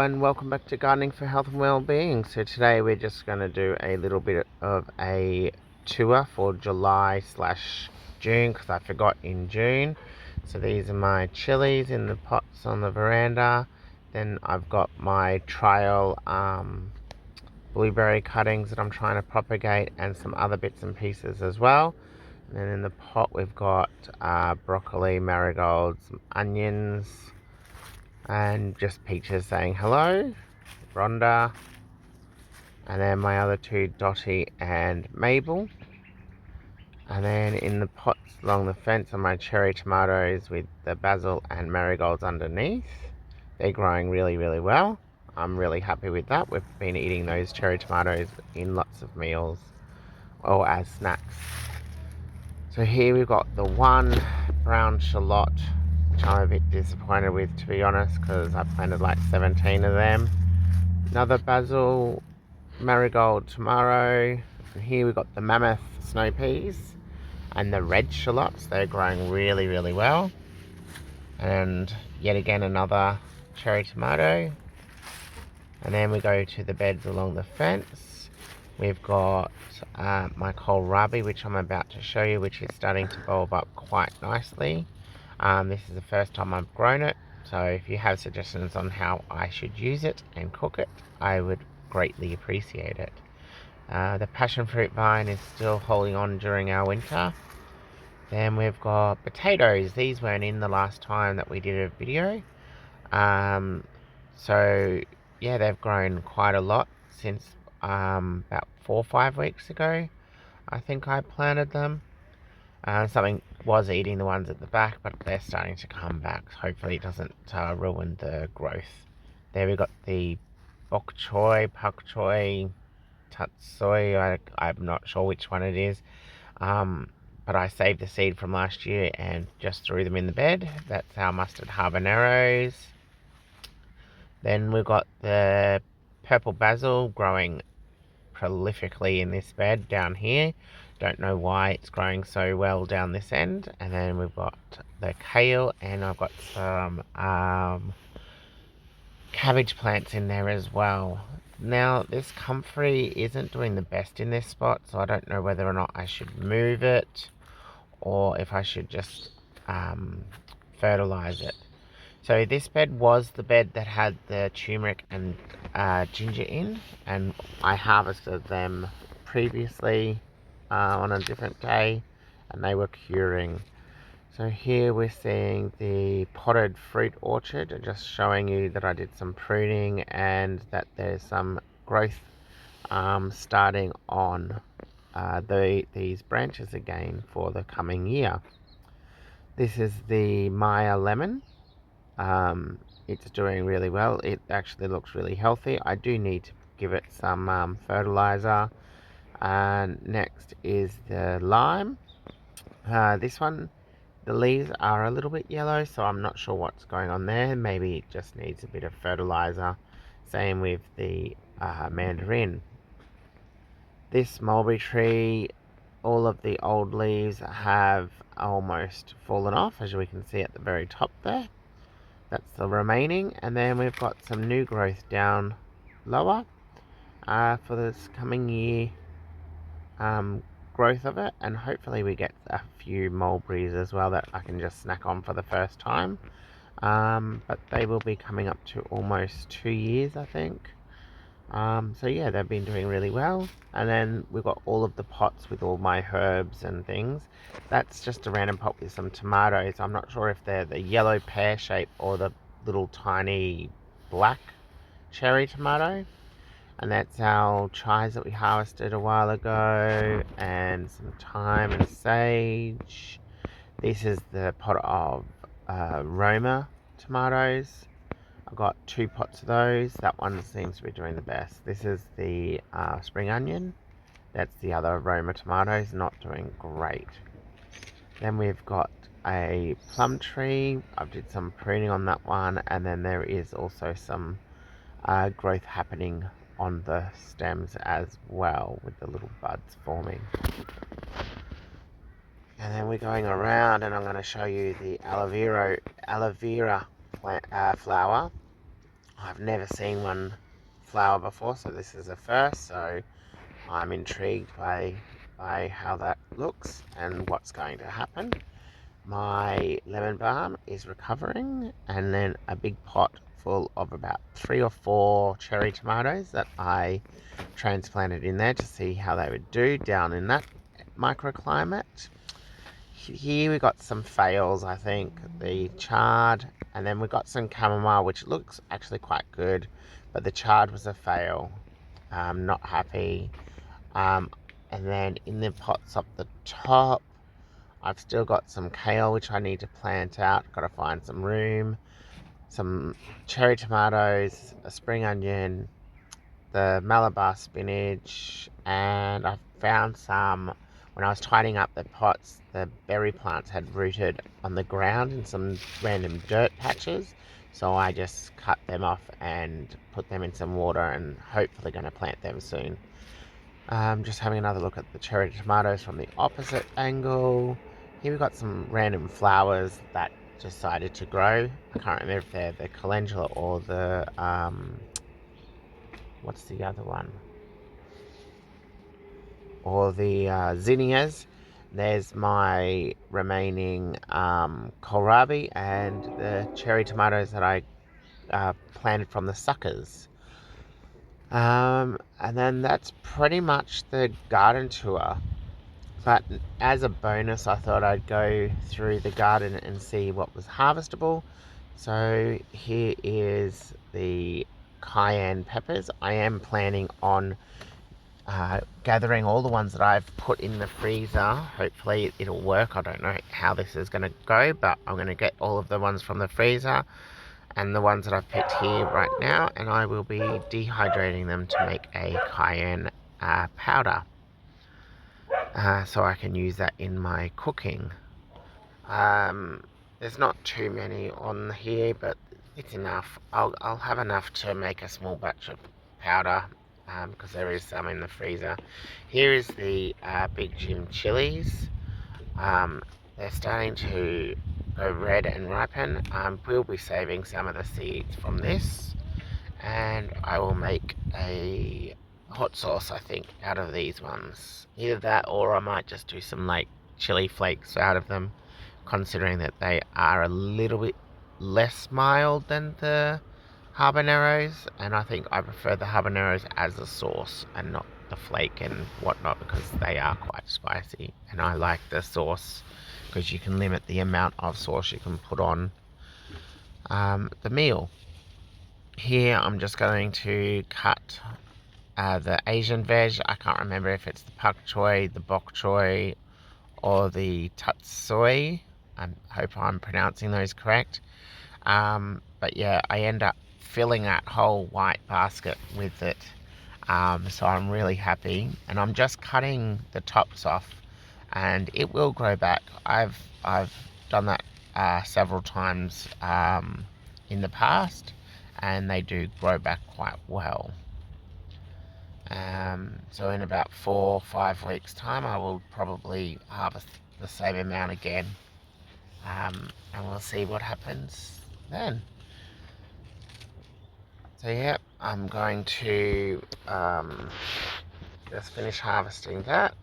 and welcome back to Gardening for Health and Wellbeing. So today we're just going to do a little bit of a tour for July slash June because I forgot in June. So these are my chilies in the pots on the veranda. Then I've got my trail blueberry cuttings that I'm trying to propagate and some other bits and pieces as well. And then in the pot we've got broccoli, marigolds, some onions, and just Peaches saying hello, Rhonda, and then my other two, Dottie and Mabel. And then in the pots along the fence are my cherry tomatoes with the basil and marigolds underneath. They're growing really, really well. I'm really happy with that. We've been eating those cherry tomatoes in lots of meals or as snacks. So here we've got the one brown shallot, which I'm a bit disappointed with, to be honest, because I planted like 17 of them. Another basil marigold tomato. And here we've got the mammoth snow peas and the red shallots. They're growing really, really well. And yet again another cherry tomato. And then we go to the beds along the fence. We've got my kohlrabi, which I'm about to show you, which is starting to bulb up quite nicely. This is the first time I've grown it, so if you have suggestions on how I should use it and cook it, I would greatly appreciate it. The passion fruit vine is still holding on during our winter. Then we've got potatoes. These weren't in the last time that we did a video. So yeah, they've grown quite a lot since about 4 or 5 weeks ago. I think I planted them. Something was eating the ones at the back, but they're starting to come back. Hopefully it doesn't ruin the growth. There we got the bok choy, pak choy, tatsoi. I'm not sure which one it is. But I saved the seed from last year and just threw them in the bed. That's our mustard habaneros. Then we've got the purple basil growing prolifically in this bed down here. Don't know why it's growing so well down this end. And then we've got the kale, and I've got some cabbage plants in there as well. Now this comfrey isn't doing the best in this spot, so I don't know whether or not I should move it or if I should just fertilize it. So this bed was the bed that had the turmeric and ginger in, and I harvested them previously on a different day, and they were curing. So here we're seeing the potted fruit orchard, just showing you that I did some pruning and that there's some growth starting on these branches again for the coming year. This is the Maya lemon. It's doing really well. It actually looks really healthy. I do need to give it some fertilizer. And next is the lime. This one, the leaves are a little bit yellow, so I'm not sure what's going on there. Maybe it just needs a bit of fertilizer. Same with the mandarin. This mulberry tree, all of the old leaves have almost fallen off, as we can see at the very top there. That's the remaining, and then we've got some new growth down lower for this coming year growth of it, and hopefully we get a few mulberries as well that I can just snack on for the first time. But they will be coming up to almost 2 years, I think. So yeah, they've been doing really well. And then we've got all of the pots with all my herbs and things. That's just a random pot with some tomatoes. I'm not sure if they're the yellow pear shape or the little tiny black cherry tomato. And that's our chives that we harvested a while ago, and some thyme and sage. This is the pot of Roma tomatoes. I've got 2 pots of those. That one seems to be doing the best. This is the spring onion. That's the other Roma tomatoes, not doing great. Then we've got a plum tree. I did some pruning on that one, and then there is also some growth happening on the stems as well, with the little buds forming. And then we're going around, and I'm going to show you the aloe vera plant, flower. I've never seen one flower before, so this is a first, so I'm intrigued by how that looks and what's going to happen. My lemon balm is recovering, and then a big pot full of about 3 or 4 cherry tomatoes that I transplanted in there to see how they would do down in that microclimate. Here we got some fails, I think, the chard, and then we got some chamomile, which looks actually quite good, but the chard was a fail. Not happy. Um, and then in the pots up the top, I've still got some kale, which I need to plant out. Got to find some room, some cherry tomatoes, a spring onion, the Malabar spinach, and I found some, when I was tidying up the pots, the berry plants had rooted on the ground in some random dirt patches. So I just cut them off and put them in some water, and hopefully going to plant them soon. Just having another look at the cherry tomatoes from the opposite angle. Here we've got some random flowers that decided to grow. I can't remember if they're the calendula or the, what's the other one? Or the zinnias. There's my remaining kohlrabi and the cherry tomatoes that I planted from the suckers. And then that's pretty much the garden tour. But as a bonus, I thought I'd go through the garden and see what was harvestable. So here is the cayenne peppers. I am planning on gathering all the ones that I've put in the freezer. Hopefully it'll work. I don't know how this is going to go, but I'm going to get all of the ones from the freezer and the ones that I've picked here right now, and I will be dehydrating them to make a cayenne powder. So I can use that in my cooking. There's not too many on here, but it's enough. I'll have enough to make a small batch of powder, because there is some in the freezer. Here is the Big Jim chilies. They're starting to go red and ripen. We'll be saving some of the seeds from this, and I will make a hot sauce, I think, out of these ones. Either that, or I might just do some like chili flakes out of them, considering that they are a little bit less mild than the habaneros, and I think I prefer the habaneros as a sauce and not the flake and whatnot, because they are quite spicy, and I like the sauce because you can limit the amount of sauce you can put on the meal. Here I'm just going to cut the Asian veg. I can't remember if it's the pak choy, the bok choy, or the tatsoi. I hope I'm pronouncing those correct. But yeah, I end up filling that whole white basket with it. So I'm really happy, and I'm just cutting the tops off, and it will grow back. I've done that several times in the past, and they do grow back quite well. So in about 4 or 5 weeks time, I will probably harvest the same amount again, and we'll see what happens then. So yeah, I'm going to just finish harvesting that,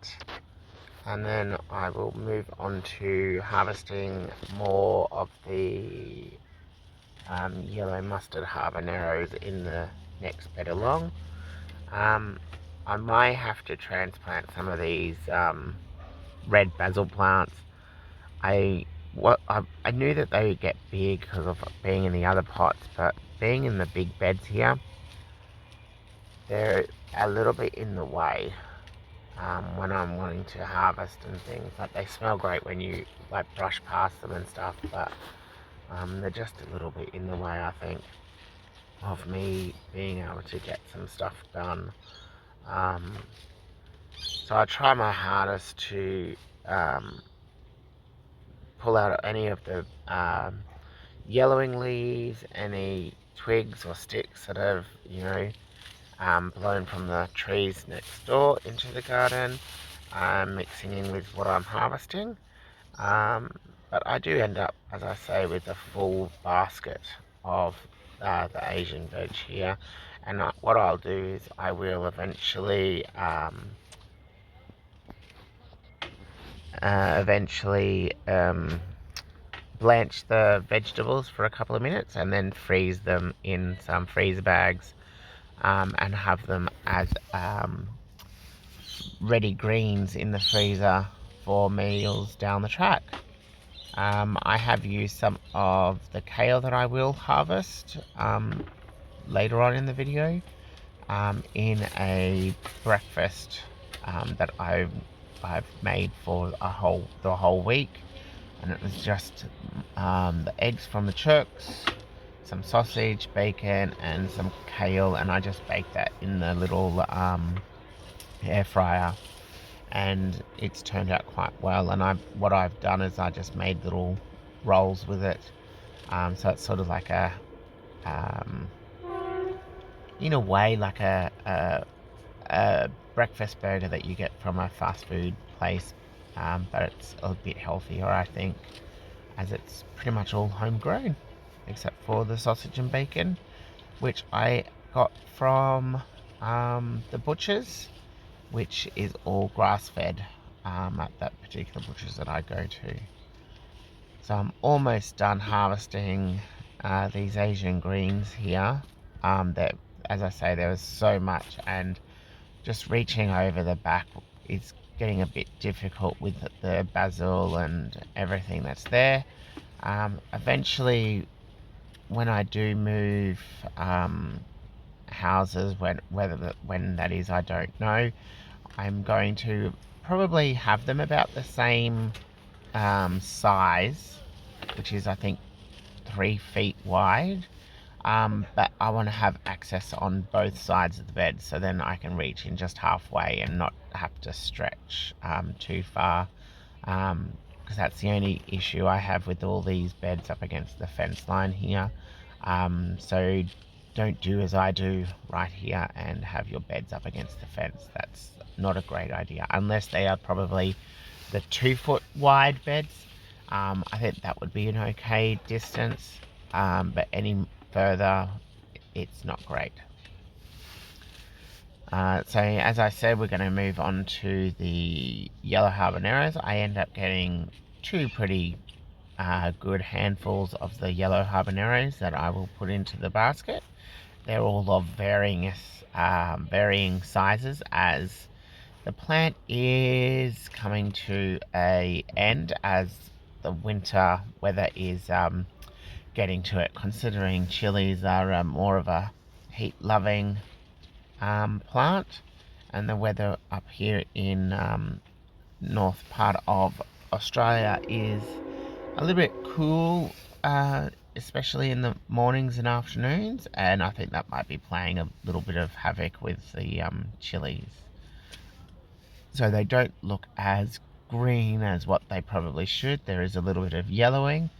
and then I will move on to harvesting more of the yellow mustard habaneros in the next bed along. I might have to transplant some of these red basil plants. I knew that they would get big because of being in the other pots, but being in the big beds here, they're a little bit in the way when I'm wanting to harvest and things. Like, they smell great when you like brush past them and stuff, but they're just a little bit in the way, I think, of me being able to get some stuff done. So I try my hardest to pull out any of the yellowing leaves, any twigs or sticks that have, blown from the trees next door into the garden, mixing in with what I'm harvesting. But I do end up, as I say, with a full basket of the Asian veg here. And what I'll do is I will eventually blanch the vegetables for a couple of minutes and then freeze them in some freezer bags, and have them as ready greens in the freezer for meals down the track. I have used some of the kale that I will harvest later on in the video in a breakfast that I've made for the whole week, and it was just the eggs from the chooks, some sausage, bacon, and some kale, and I just baked that in the little air fryer, and it's turned out quite well. And what I've done is I just made little rolls with it, so it's sort of like um, in a way, like a breakfast burger that you get from a fast food place, but it's a bit healthier, I think, as it's pretty much all homegrown, except for the sausage and bacon, which I got from the butcher's, which is all grass-fed at that particular butcher's that I go to. So I'm almost done harvesting these Asian greens here. That, as I say, there was so much, and just reaching over the back is getting a bit difficult with the basil and everything that's there. Eventually, when I do move houses, when that is, I don't know. I'm going to probably have them about the same size, which is I think 3 feet wide. But I want to have access on both sides of the bed, so then I can reach in just halfway and not have to stretch too far. Because that's the only issue I have with all these beds up against the fence line here. So don't do as I do right here and have your beds up against the fence. That's not a great idea, unless they are probably the 2-foot wide beds. I think that would be an okay distance, but any further, it's not great. So as I said, we're going to move on to the yellow habaneros. I end up getting 2 pretty good handfuls of the yellow habaneros that I will put into the basket. They're all of varying sizes, as the plant is coming to an end as the winter weather is getting to it, considering chilies are more of a heat-loving plant, and the weather up here in north part of Australia is a little bit cool, especially in the mornings and afternoons, and I think that might be playing a little bit of havoc with the chilies. So they don't look as green as what they probably should. There is a little bit of yellowing.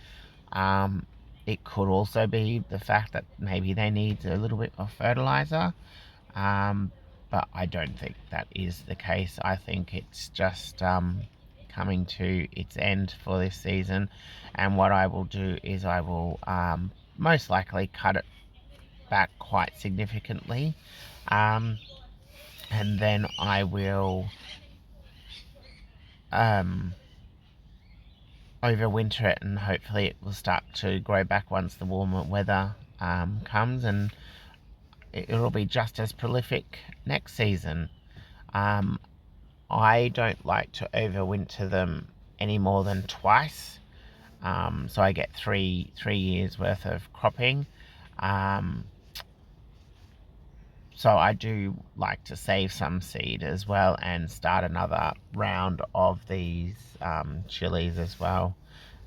It could also be the fact that maybe they need a little bit of fertilizer, but I don't think that is the case. I think it's just coming to its end for this season, and what I will do is I will most likely cut it back quite significantly, and then I will overwinter it, and hopefully it will start to grow back once the warmer weather comes, and it'll be just as prolific next season. I don't like to overwinter them any more than twice, so I get three years worth of cropping. So I do like to save some seed as well and start another round of these chilies as well,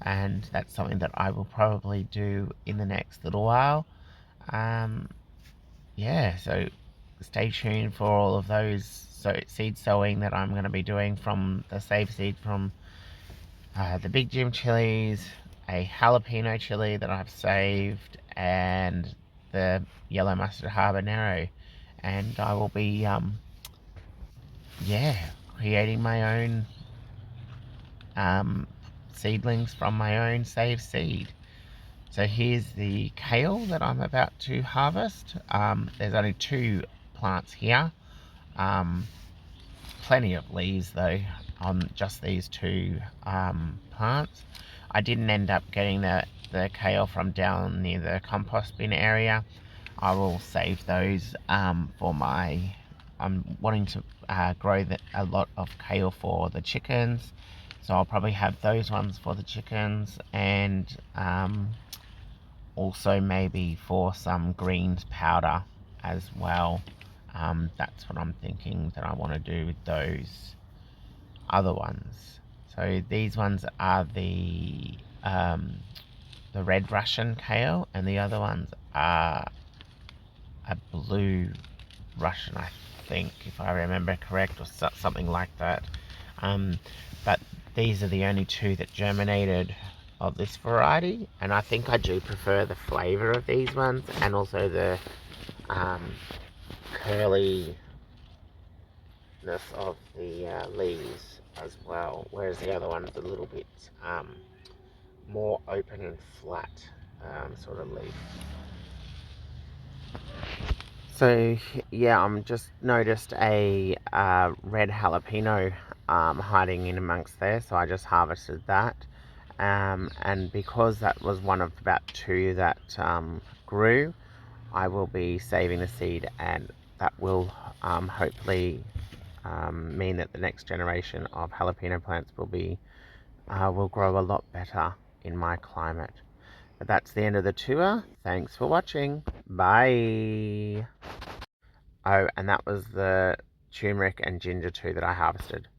and that's something that I will probably do in the next little while. Yeah, so stay tuned for all of those seed sowing that I'm going to be doing from the save seed from the Big Jim chilies, a jalapeno chili that I've saved, and the yellow mustard habanero. And I will be creating my own seedlings from my own saved seed. So here's the kale that I'm about to harvest. There's only 2 plants here. Plenty of leaves though on just these 2 plants. I didn't end up getting the kale from down near the compost bin area. I will save those for my... I'm wanting to grow a lot of kale for the chickens, so I'll probably have those ones for the chickens, and also maybe for some greens powder as well. That's what I'm thinking that I want to do with those other ones. So these ones are the red Russian kale, and the other ones are a blue Russian, I think, if I remember correct, or something like that. But these are the only 2 that germinated of this variety, and I think I do prefer the flavour of these ones, and also the curliness of the leaves as well, whereas the other one's a little bit more open and flat sort of leaf. So yeah, I'm just noticed a red jalapeno hiding in amongst there, so I just harvested that. And because that was one of about 2 that grew, I will be saving the seed, and that will hopefully mean that the next generation of jalapeno plants will grow a lot better in my climate. But that's the end of the tour. Thanks for watching. Bye. Oh, and that was the turmeric and ginger too that I harvested.